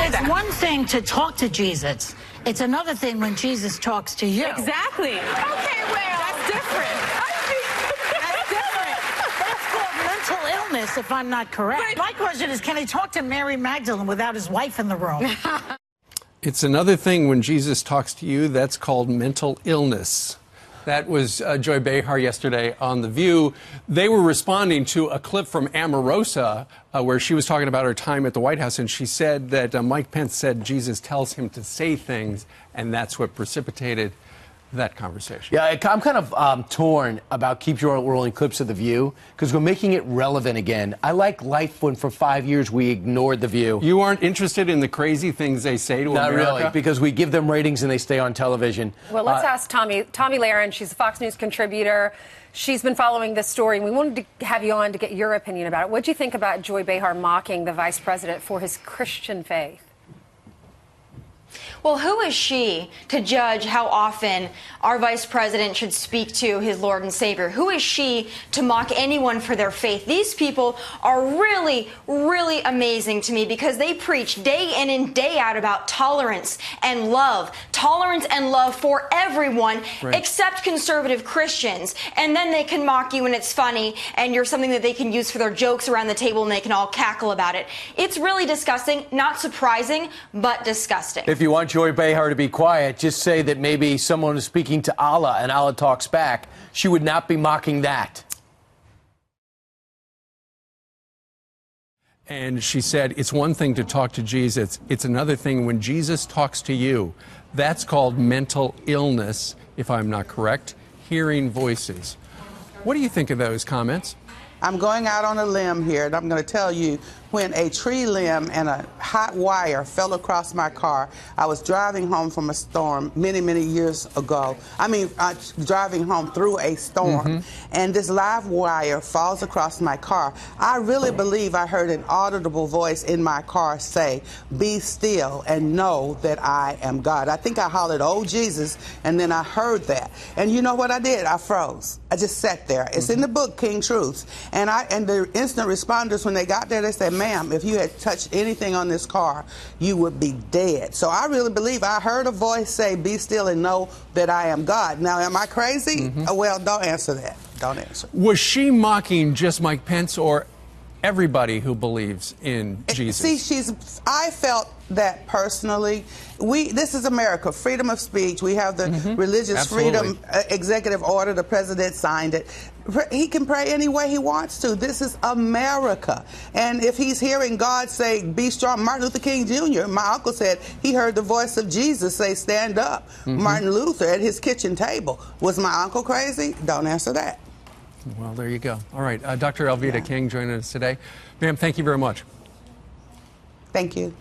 It's one thing to talk to Jesus. It's another thing when Jesus talks to you. Exactly. Okay, well, that's different. That's different. That's called mental illness, if I'm not correct. But my question is, can he talk to Mary Magdalene without his wife in the room? It's another thing when Jesus talks to you. That's called mental illness. That was Joy Behar yesterday on The View. They were responding to a clip from Omarosa where she was talking about her time at the White House, and she said that Mike Pence said Jesus tells him to say things, and that's what precipitated that conversation. Yeah, I'm kind of torn about keep rolling clips of The View because we're making it relevant again. I like life when for 5 years we ignored The View. You aren't interested in the crazy things they say to America? Not really, because we give them ratings and they stay on television. Well, let's ask Tomi Lahren. She's a Fox News contributor. She's been following this story, and we wanted to have you on to get your opinion about it. What do you think about Joy Behar mocking the vice president for his Christian faith? Well, who is she to judge how often our vice president should speak to his Lord and Savior? Who is she to mock anyone for their faith? These people are really, really amazing to me because they preach day in and day out about tolerance and love for everyone except conservative Christians. And then they can mock you and it's funny and you're something that they can use for their jokes around the table and they can all cackle about it. It's really disgusting, not surprising, but disgusting. If you want Joy Behar to be quiet, just say that maybe someone is speaking to Allah and Allah talks back. She would not be mocking that. And she said, it's one thing to talk to Jesus. It's another thing when Jesus talks to you. That's called mental illness, if I'm not correct, hearing voices. What do you think of those comments? I'm going out on a limb here, and I'm going to tell you, when a tree limb and a hot wire fell across my car, I was driving home from a storm many, many years ago. Driving home through a storm, and this live wire falls across my car. I really believe I heard an audible voice in my car say, "Be still and know that I am God." I think I hollered, "Oh, Jesus," and then I heard that. And you know what I did? I froze. I just sat there. It's in the book, King Truth. And the instant responders, when they got there, they said, "Ma'am, if you had touched anything on this car, you would be dead." So I really believe I heard a voice say, "Be still and know that I am God." Now, am I crazy? Well, don't answer that. Don't answer. Was she mocking just Mike Pence or everybody who believes in Jesus? See, I felt that personally. This is America, freedom of speech. We have the religious freedom executive order. The president signed it. He can pray any way he wants to. This is America. And if he's hearing God say, "Be strong," Martin Luther King Jr., my uncle said he heard the voice of Jesus say, "Stand up." Martin Luther at his kitchen table. Was my uncle crazy? Don't answer that. Well, there you go. All right. Dr. Alveda King joining us today. Ma'am, thank you very much. Thank you.